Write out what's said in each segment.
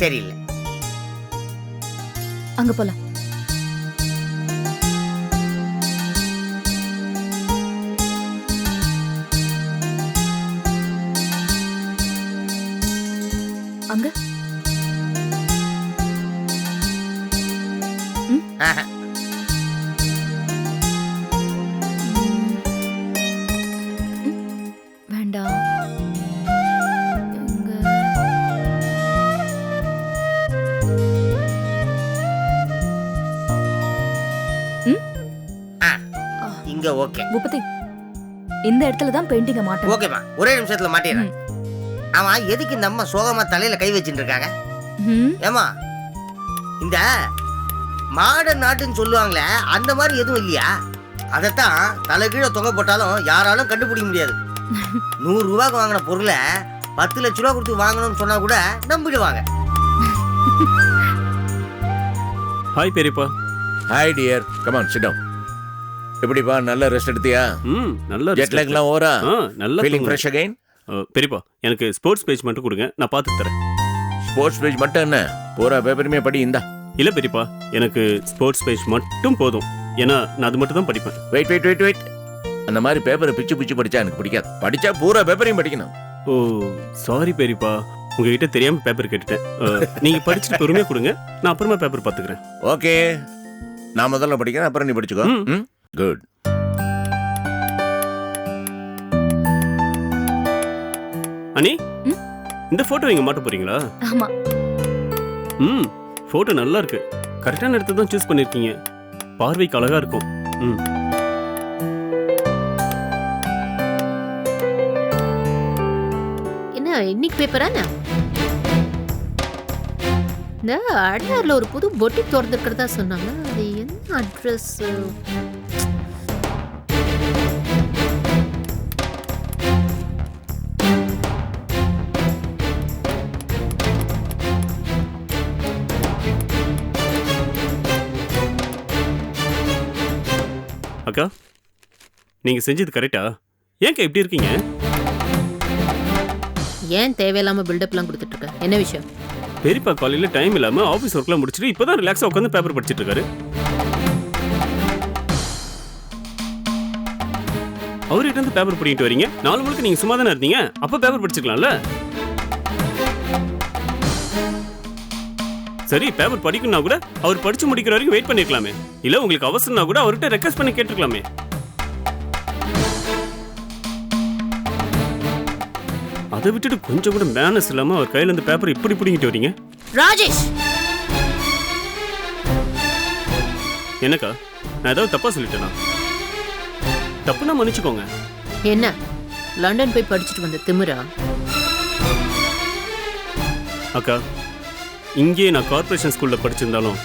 சரியில்லை. அங்க போலாம். அங்க வேண்டாம். இங்க ஓகே. பூபதி, இந்த இடத்துல தான் பெயிண்டிங்க மாட்டேன். ஓகேமா, ஒரே நிமிஷத்துல மாட்டிடுறேன். ஆமா, எதுக்கு இந்த அம்மா சோகமா தலையில கை வச்சுட்டு இருக்காங்க? ஏமா, இந்த மாடர்ன் நாட்டுன்னு சொல்லுவாங்களே, அந்த மாதிரி எதுவும் இல்லையா? அதைத்தான் தலை கீழே தொங்க போட்டாலும் யாராலும் கண்டுபிடிக்க முடியாது. 100 ரூபாய்க்கு வாங்கின பொருளை 10 லட்ச ரூபா கொடுத்து வாங்கணும்னு சொன்னா கூட நம்பிடுவாங்க. ஹாய் பெரியப்பா. Hi dear, come on sit down. எப்படிப்பா, நல்ல ரெஸ்ட் எடுத்தியா? நல்ல ஜெட் லாக்லாம் ஓவரா? நல்ல ஃபீலிங் ஃப்ரெஷ் அகைன்? பெரியப்பா, எனக்கு ஸ்போர்ட்ஸ் பேஜ் மட்டும் கொடுங்க, நான் பார்த்து தரேன். ஸ்போர்ட்ஸ் பேஜ் மட்டும் என்ன, பூரா பேப்பருமே படி. இந்தா. இல்ல பெரியப்பா, எனக்கு ஸ்போர்ட்ஸ் பேஜ் மட்டும் போதும். ஏன்னா நான் அது மட்டும் தான் படிப்பேன். Wait wait wait wait. அந்த மாதிரி பேப்பரை பிச்சு பிச்சு படிச்சா எனக்கு பிடிக்காது. படிச்சா பூரா பேப்பரையும் படிக்கணும். ஓ சாரி பெரியப்பா, உங்ககிட்ட தெரியாம பேப்பர் கேட்டுட்டேன். நீங்க படிச்சுட்டு பொறுமையா கொடுங்க, நான் அப்புறமா பேப்பர் பார்த்துக்கிறேன். ஓகே, நான் முதல்ல படிக்கிறேன், அப்புறம் நீ படிச்சுக்கோ. குட். அனி, இந்த போட்டோ இங்க மாட்ட போறீங்களா? ஆமா. போட்டோ நல்லா இருக்கு. கரெக்டான இடத்தை தான் சூஸ் பண்ணிருக்கீங்க. பார்வைக்கு அழகா இருக்கும். என்ன இன்னைக்கு பேப்பரா? இந்த அடையாறுல ஒரு புது பொட்டிக் திறந்துருக்கிறதா சொன்னாங்க. அது என்ன அட்ரஸ்? அக்கா, நீங்க செஞ்சது கரெக்டா? ஏன்க்கா இப்படி இருக்கீங்க? ஏன் தேவையில்லாம பில்டப்லாம் கொடுத்துட்டு இருக்க? என்ன விஷயம்? பெரியப்பா காலையில டைம் இல்லாம ஆபீஸ் ஒர்க்லாம் முடிச்சிட்டு இப்பதான் ரிலாக்ஸா உட்காந்து பேப்பர் படிச்சிட்டு இருக்காரு. அவர்கிட்ட இருந்து பேப்பர் படிக்கிட்டு வரீங்க. 4 முழுக்க நீங்க சும்மா தானே இருந்தீங்க, அப்ப பேப்பர் படிச்சுக்கலாம்ல. சரி, பேப்பர் படிக்கணும்னா கூட அவர் படிச்சு முடிக்கிற வரைக்கும் வெயிட் பண்ணிருக்கலாமே. இல்ல உங்களுக்கு அவசரம்னா கூட அவர்கிட்ட ரெக்வெஸ்ட் பண்ணி கேட்டுக்கலாமே. அதை விட்டுட்டு கொஞ்சம் கூட மேனஸ் இல்லாம அவர் கையில இருந்து பேப்பர் இப்படி பிடிங்கிட்டு வரீங்க. ராஜேஷ், என்னக்கா, நான் ஏதாவது தப்பா சொல்லிட்டேனா? தப்புனா மன்னிச்சுக்கோங்க. என்ன லண்டன் போய் படிச்சுட்டு வந்த திமிரா? அக்கா, இங்கே நான் கார்ப்பரேஷன் ஸ்கூல்ல படிச்சிருந்தாலும்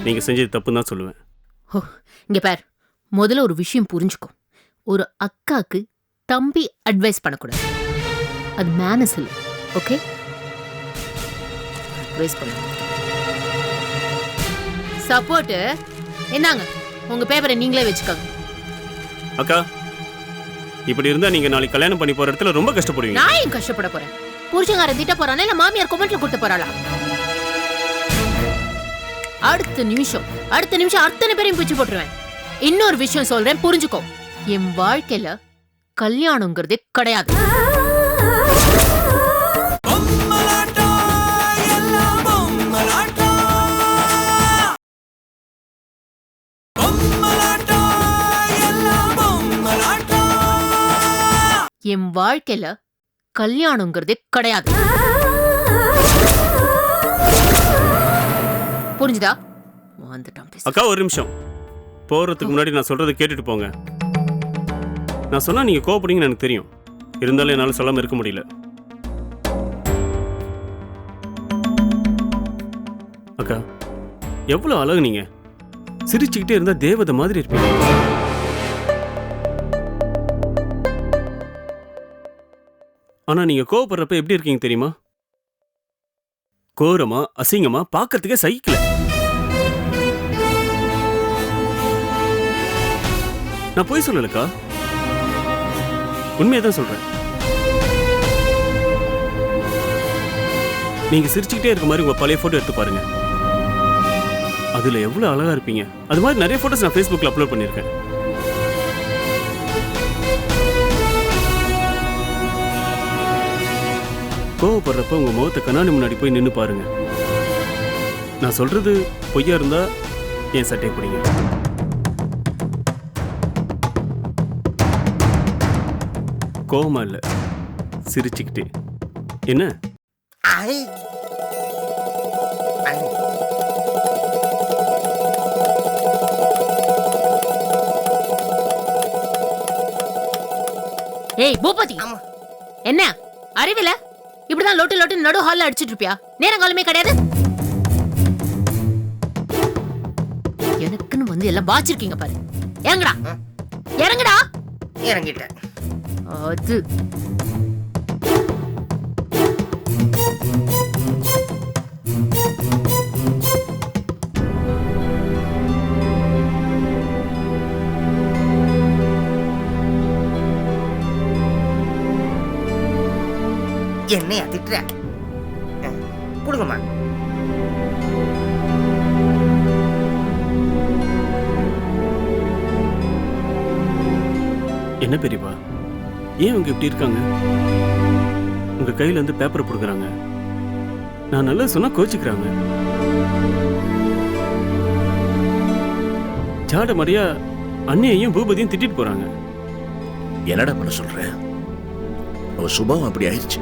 நீங்க செஞ்சது தப்புன்னு தான் சொல்லுவேன். ஓ, இங்க பார், முதல்ல ஒரு விஷயம் புரிஞ்சுக்கோ. ஒரு அக்காக்கு தம்பி அட்வைஸ் பண்ணக்கூடாது. அது மேனஸ் இல்லை. ஓகே, அட்வைஸ் பண்ண சப்போர்ட் என்னங்க, உங்க பேப்பரை நீங்களே வச்சுக்கோங்க. அக்கா, இப்படி இருந்தா நீங்க நாளைக்கு கல்யாணம் பண்ணி போற இடத்துல ரொம்ப கஷ்டப்படுவீங்க. நான் ஏன் கஷ்டப்பட போறேன்? புருஷங்காரன் திட்ட போறானே, இல்ல மாமியார் கொமெண்ட்ல கொடுத்து போறாளா? அடுத்த நிமிஷம் அத்தனை பேரையும் பிடிச்சு போட்டுருவேன். இன்னொரு விஷயம் சொல்றேன், புரிஞ்சுக்கோ. என் வாழ்க்கையில கல்யாணங்கிறதே கிடையாது. என் வாழ்க்கையில கல்யாணங்கிறதே கிடையாது. புரிஞ்சுதா? அக்கா, ஒரு நிமிஷம். போறதுக்கு முன்னாடி நான் சொல்றதை கேட்டுட்டு போங்க. நான் சொன்னா நீங்க கோவப்படுவீங்கன்னு எனக்கு தெரியும். இருந்தாலும் என்னால சொல்லாம இருக்க முடியல. அக்கா, எவ்வளவு அழகு நீங்க. சிரிச்சுக்கிட்டே இருந்தா தேவதை மாதிரி இருப்பீங்க. ஆனா நீங்க கோவப்படுறப்ப எப்படி இருக்கீங்க தெரியுமா? கோரமா, அசிங்கமா, பார்க்கறதுக்கே சகிக்கல. நான் போய் சொல்லலக்கா, உண்மையை தான் சொல்றேன். நீங்க சிரிச்சுக்கிட்டே இருக்க மாதிரி உங்க பழைய போட்டோ எடுத்து பாருங்க. அதுல எவ்வளவு அழகா இருப்பீங்க. அது மாதிரி நிறைய போட்டோஸ் நான் Facebookல அப்லோட் பண்ணியிருக்கேன். கோவப்படுறப்ப உங்க முகத்தை கண்ணாடி முன்னாடி போய் நின்னு பாருங்க. நான் சொல்றது பொய்யா இருந்தா என் சட்டையை பிடிங்க. கோவமா இல்ல, சிரிச்சுக்கிட்டே. என்ன? ஐ. ஐ. ஏய் பூபதி, ஆமா. என்ன அறிவில இப்படிதான் லோட்டு லோட்டு நடு ஹால்ல அடிச்சிட்டு இருப்பியா? நேரங்காலமே கிடையாது. எனக்குன்னு வந்து எல்லாம் பாச்சிருக்கீங்க பாரு. இறங்குடா, இறங்குடா. இறங்கிட்டேன். அது என்னையா திட்டுற? கொடுங்கம்மா. என்ன பெரியப்பா, ஏன் அவங்க இப்படி இருக்காங்க? உங்க கையில இருந்து பேப்பரை கொடுக்குறாங்க. நான் நல்லது சொன்னா கோச்சிக்கிறாங்க. ஜாட மாதிரியா அண்ணியையும் பூபதியும் திட்டிட்டு போறாங்க. என்னடா பண்ண சொல்ற? அவ சுபாவம் அப்படி ஆயிடுச்சு.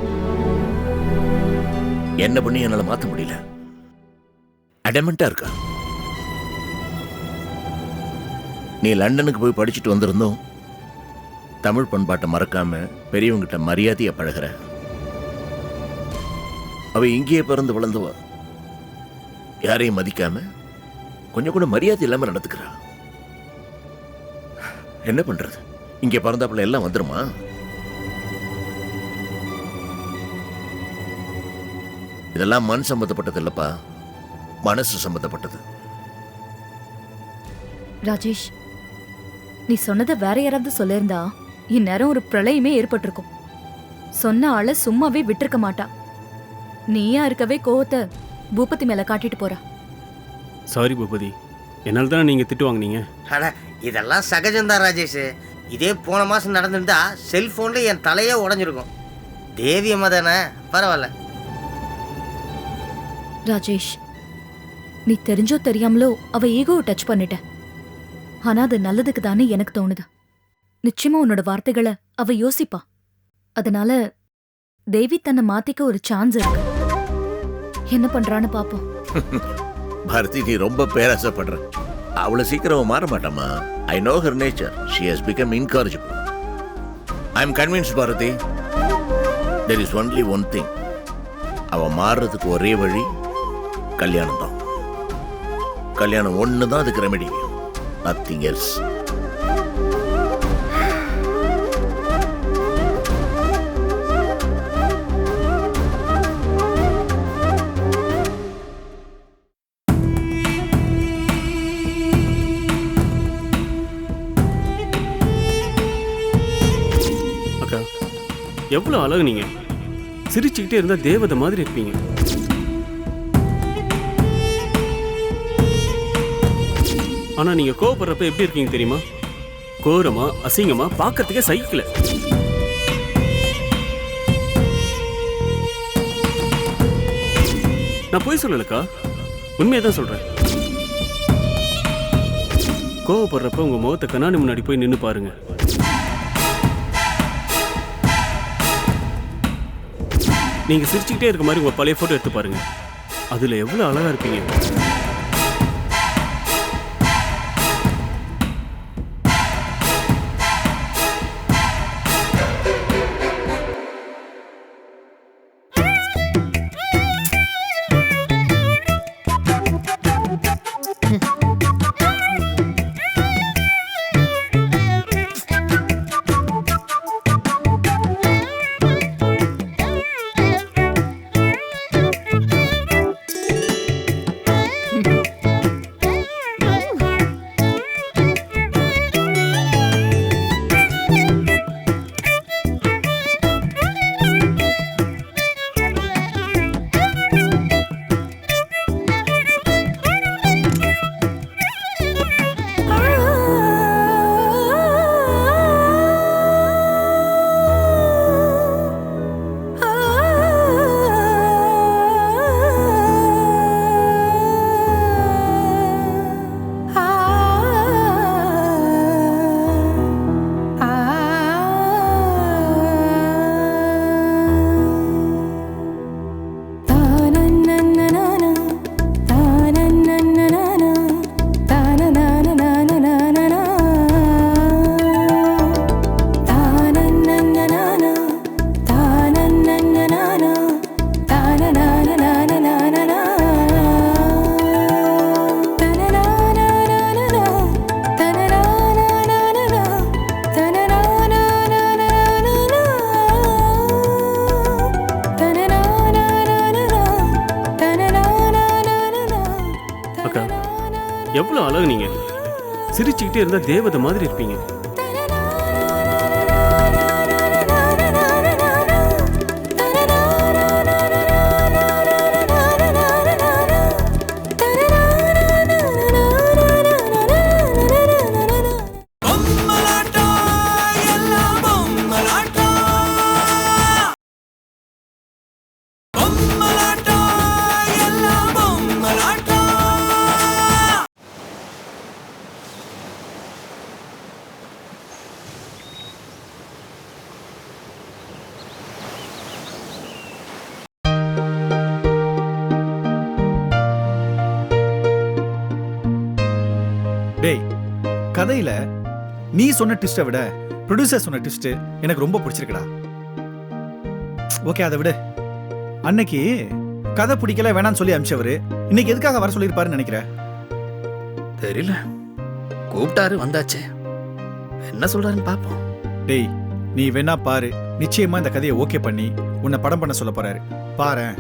என்ன பண்ணி என்னால மாத்த முடியல. அடமெண்டா இருக்கா. நீ லண்டனுக்கு போய் படிச்சுட்டு வந்திருந்தோம், தமிழ் பண்பாட்டை மறக்காம பெரியவங்கிட்ட மரியாதையா பழகுற. அவ இங்கேயே பிறந்து வளர்ந்தவ, யாரையும் மதிக்காம கொஞ்சம் கூட மரியாதை இல்லாம நடந்துக்கிறா. என்ன பண்றது? இங்க பிறந்தாப்புல எல்லாம் வந்துருமா? இதெல்லாம் மண் சம்பந்தப்பட்டது இல்லப்பா, மனசு சம்பந்தப்பட்டது. ராஜேஷ், நீ சொன்னதை வேற யாராவது சொல்லிருந்தா இந்நேரம் ஒரு பிரளயமே ஏற்பட்டிருக்கும். சொன்ன ஆள சும்மாவே விட்டிருக்க மாட்டா. நீயா இருக்கவே கோவத்தை பூபதி மேல காட்டிட்டு போறா. சாரி பூபதி, என்னால் தானே நீங்க திட்டு வாங்குனீங்க. ஆனா இதெல்லாம் சகஜம்தான் ராஜேஷ். இதே போன மாசம் நடந்திருந்தா செல்போன்ல என் தலையே உடஞ்சிருக்கும். தேவி அம்மா தானே, பரவாயில்ல. ராஜேஷ், நீ தெரிஞ்சோ தெரியாமலோ அவ ஈகோவை டச் பண்ணிட்ட. ஆனா அது நல்லதுக்கு தானே எனக்கு தோணுது. நிச்சயமா உன்னோட வார்த்தைகளை அவ யோசிப்பா. அதனால தேவி தன்னை மாத்திக்க ஒரு சான்ஸ் இருக்கு. என்ன பண்றான்னு பாப்போம். பாரதி, நீ ரொம்ப பேராசப்படுற. அவ்வளவு சீக்கிரம் மாற மாட்டாமா. I know her nature. She has become incorrigible. I am convinced Bharathi. There is only one thing. அவ மாறுறதுக்கு ஒரே வழி கல்யாணம் தான். கல்யாணம் ஒன்று தான் அதுக்கு ரெமெடி. Nothing else. அக்கா, எவ்வளவு அழகு நீங்க. சிரிச்சுக்கிட்டே இருந்தா தேவதை மாதிரி இருப்பீங்க. ஆனா நீங்க கோவப்படுறப்ப எப்படி இருக்கீங்க தெரியுமா? கோரமா, அசிங்கமா, பார்க்கறதுக்கே சகிக்கல. நான் போய் சொல்லலக்கா, உண்மையதான் சொல்றேன். கோவப்படுறப்ப உங்க முகத்தை கண்ணாடி முன்னாடி போய் நின்னு பாருங்க. நீங்க சிரிச்சுக்கிட்டே இருக்க மாதிரி உங்க பழைய போட்டோ எடுத்து பாருங்க. அதுல எவ்வளவு அழகா இருப்பீங்க. எவ்வளோ அழகு நீங்க. சிரிச்சுக்கிட்டே இருந்தா தேவதை மாதிரி இருப்பீங்க. டேய், கதையில நீ சொன்ன ட்விஸ்ட்டை விட ப்ரொடியூசர் சொன்ன ட்விஸ்ட் எனக்கு ரொம்ப பிடிச்சிருக்குடா. ஓகே, அதை விட அன்னைக்கு கதை பிடிக்கல வேணான்னு சொல்லி அமிச்சவரு இன்னைக்கு எதுக்காக வர சொல்லியிருப்பாருன்னு நினைக்கிறேன். தெரியல, கூப்பிட்டாரு வந்தாச்சு. என்ன சொல்றாருன்னு பாப்போம். டேய், நீ வேணா பாரு, நிச்சயமா இந்த கதையை ஓகே பண்ணி உன்னை படம் பண்ண சொல்ல போறாரு. பாரேன்.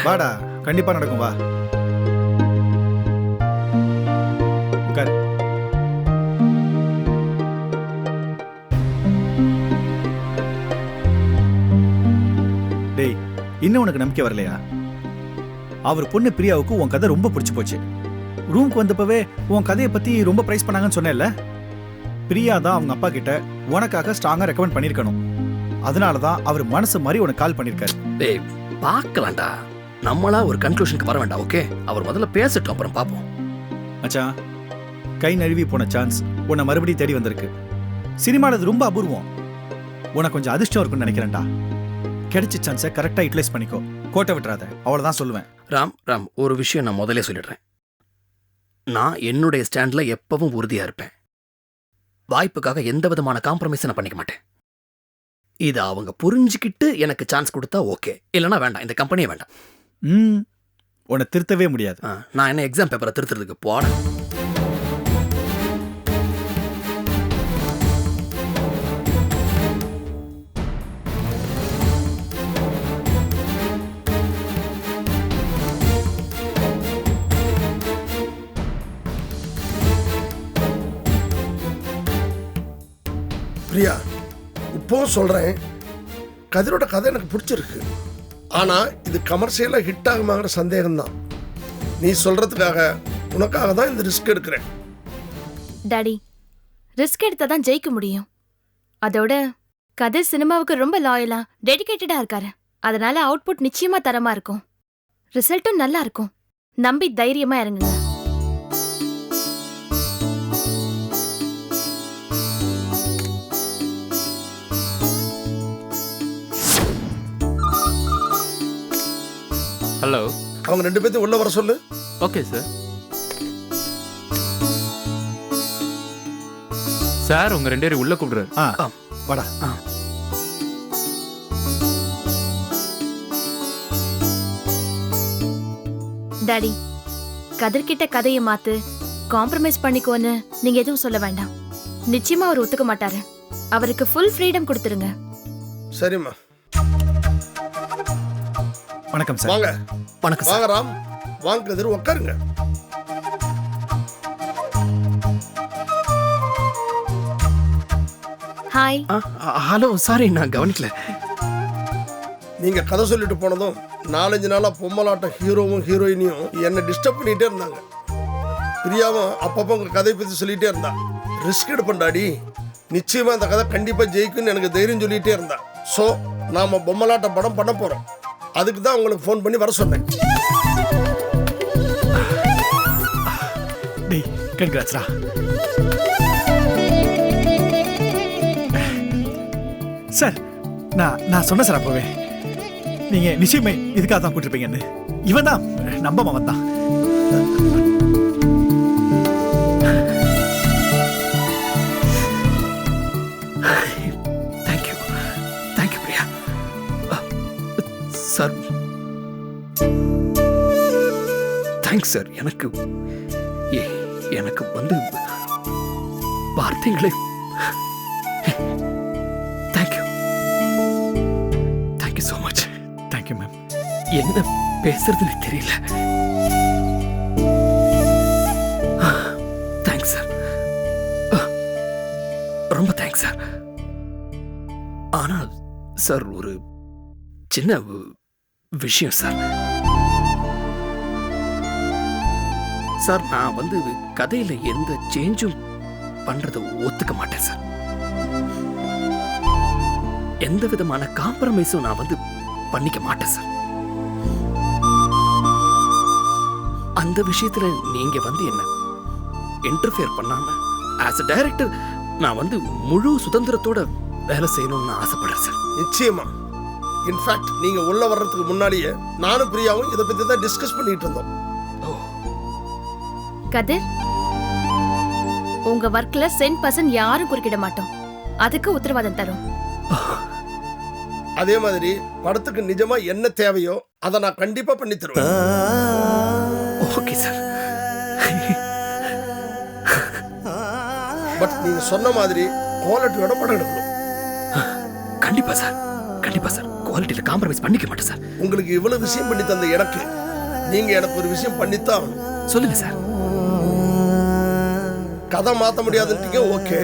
வாடா, கண்டிப்பா நடக்கும், வா. உட்காரு. டேய், இன்னும் உனக்கு நம்பிக்கை வரலையா? அவர் பொண்ணு பிரியாவுக்கு உன் கதை ரொம்ப பிடிச்சு போச்சு. ரூம்க்கு வந்தப்பவே உன் கதையை பத்தி ரொம்ப பிரைஸ் பண்ணாங்கன்னு சொன்னேன்ல. பிரியா தான் அவங்க அப்பா கிட்ட உனக்காக ஸ்ட்ராங்கா ரெக்கமெண்ட் பண்ணிருக்கணும். அதனாலதான் அவர் மனசு மாதிரி உனக்கு கால் பண்ணிருக்காரு. டேய், பார்க்கலாம்டா, நம்மளா ஒரு கன்க்ளூஷனுக்கு வர வேண்டாம். ஓகே, அவர் முதல்ல பேசட்டும், அப்புறம் பாப்போம். மச்சான், கை நழுவி போன சான்ஸ் உன்னை மறுபடியும் தேடி வந்திருக்கு. சினிமால அது ரொம்ப அபூர்வம். உனக்கு கொஞ்சம் அதிர்ஷ்டம் இருக்குன்னு நினைக்கிறேன்டா. கிடைச்ச சான்ஸை கரெக்டா யூட்டிலைஸ் பண்ணிக்கோ, கோட்டை விட்டுறாத, அவ்வளவுதான் சொல்லுவேன். ராம், ஒரு விஷயம் நான் முதல்ல சொல்லிடுறேன். நான் என்னுடைய ஸ்டாண்ட்ல எப்பவும் உறுதியா இருப்பேன். வாய்ப்புக்காக எந்த விதமான காம்ப்ரமைஸும் நான் பண்ணிக்க மாட்டேன். இதை அவங்க புரிஞ்சுக்கிட்டு எனக்கு சான்ஸ் கொடுத்தா ஓகே, இல்லைன்னா வேண்டாம், இந்த கம்பெனியே வேண்டாம். உன்னை திருத்தவே முடியாது. நான் என்ன எக்ஸாம் பேப்பரை திருத்துறதுக்கு போறேன்? பிரியா, இப்போவும் சொல்கிறேன், கதிரோட கதை எனக்கு பிடிச்சிருக்கு. ஆனால் இது கமர்ஷியலாக ஹிட் ஆகுமாங்கிற சந்தேகம்தான். நீ சொல்கிறதுக்காக உனக்காக தான் இந்த ரிஸ்க் எடுக்கிறேன். டாடி, ரிஸ்க் எடுத்தா தான் ஜெயிக்க முடியும். அதோட கதிர் சினிமாவுக்கு ரொம்ப லாயலா டெடிகேட்டடா இருக்காரு. அதனால அவுட்புட் நிச்சயமா தரமா இருக்கும், ரிசல்ட்டும் நல்லா இருக்கும். நம்பி தைரியமா இறங்குங்க. ஹலோ, அவங்க 2 பேர்த்தையும் உள்ள வர சொல்லு. Okay sir. சார், உங்க 2 பேரும் உள்ள கூப்பிடுறாரு. வாடா. டாடி, கதிர்கிட்ட கதையை மாத்து, காம்ப்ரமைஸ் பண்ணிக்கோன்னு நீங்க எதுவும் சொல்ல வேண்டாம். நிச்சயமா அவர் ஒத்துக்க மாட்டாரு. அவருக்கு ஃபுல் ஃப்ரீடம் கொடுத்துருங்க. சரிம்மா. வணக்கம் சார். வாங்க. வணக்கம் வாங்க சார். ராம், வாங்க கதிர், உட்காருங்க. ஹாய். ஹலோ, சாரி, நான் கவனிக்கல. நீங்க கதை சொல்லிட்டு போனதும் 4-5 நாளா பொம்மலாட்ட ஹீரோவும் ஹீரோயினியும் என்னை டிஸ்டர்ப் பண்ணிட்டே இருந்தாங்க. பிரியாவும் அப்பப்போ உங்க கதையை பத்தி சொல்லிட்டே இருந்தா. ரிஸ்க் எடுப்பேன்டாடி, நிச்சயமா இந்த கதை கண்டிப்பா ஜெயிக்கும்னு எனக்கு தைரியம் சொல்லிட்டே இருந்தா. ஸோ நாம பொம்மலாட்ட படம் பண்ண போறோம். அதுக்கு தான் உங்களுக்கு ஃபோன் பண்ணி வர சொன்னேன். டேய், கங்க்ராட்ஸ்டா. சார், நான் சொன்ன சார் அப்பவே, நீங்க நிச்சயமே இதுக்காக தான் கூட்டிருப்பீங்கன்னு. இவன் தான் நம்ப மவன் தான். Thank you Priya. Sir, thanks sir. எனக்கு வந்து வார்த்தைகளே. Thank you so much. Thank you ma'am. என்ன பேசுறதுன்னு தெரியல. ரொம்ப தேங்க்ஸ் சார். ஆனா சார் ஒரு சின்ன விஷயம் சார். சார் நான் வந்து கதையில எந்த சேஞ்சும் பண்றதை ஒத்துக்க மாட்டேன் சார். எந்த விதமான காம்ப்ரமைஸும் நான் வந்து பண்ணிக்க மாட்டேன் சார். அந்த விஷயத்துல நீங்க வந்து என்ன இன்டர்ஃபியர் பண்ணாம ஆஸ் அ டைரக்டர் நான் வந்து முழு சுதந்திரத்தோட வேலை செய்யணும்னு ஆசைப்படுறேன் சார். நிச்சயமா. இன்ஃபேக்ட் நீங்க உள்ள வர்றதுக்கு முன்னாடியே நானும் பிரியாவும் இதை பத்தி தான் டிஸ்கஸ் பண்ணிட்டு இருந்தோம். கதிர், உங்க ஒர்க்ல 100% யாரும் குறுக்கிட மாட்டோம். அதுக்கு உத்தரவாதம் தரும். அதே மாதிரி படத்துக்கு நிஜமா என்ன தேவையோ அதை நான் கண்டிப்பா பண்ணி தருவேன். Okay sir. பட் நீங்க சொன்ன மாதிரி குவாலிட்டியோட படம் எடுக்கணும். கண்டிப்பா சார், கண்டிப்பா சார். குவாலிட்டியில காம்ப்ரமைஸ் பண்ணிக்க மாட்டேன் சார். உங்களுக்கு இவ்வளவு விஷயம் பண்ணி தந்த எனக்கு நீங்க எனக்கு ஒரு விஷயம் பண்ணித்தான் ஆகணும். சொல்லுங்க சார். கதை மாத்த முடியாதுன்றீங்க, ஓகே.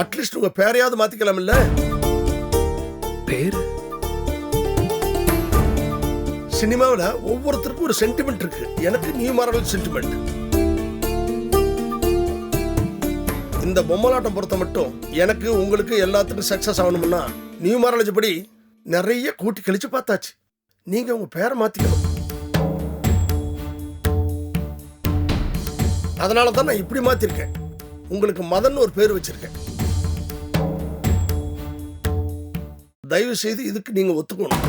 அட்லீஸ்ட் உங்க பேரையாவது மாத்திக்கலாம் இல்ல? பேரு சினிமாவில் ஒவ்வொருத்தருக்கும் ஒரு சென்டிமெண்ட் இருக்கு. எனக்கு நியூ மாரல் சென்டிமெண்ட். இந்த பொம்மலாட்டம் பொறுத்த மட்டும் எனக்கு உங்களுக்கு எல்லாத்துக்கும் சக்சஸ் ஆகணும்னா நியூமராலஜி படி நிறைய கூட்டி கழிச்சு பார்த்தாச்சு. நீங்க உங்க பேரை மாத்திக்கணும். அதனால தான் நான் இப்படி மாத்திருக்கேன். உங்களுக்கு மதன் ஒரு பேர் வச்சிருக்கேன். தயவு செய்து இதுக்கு நீங்க ஒத்துக்கணும்.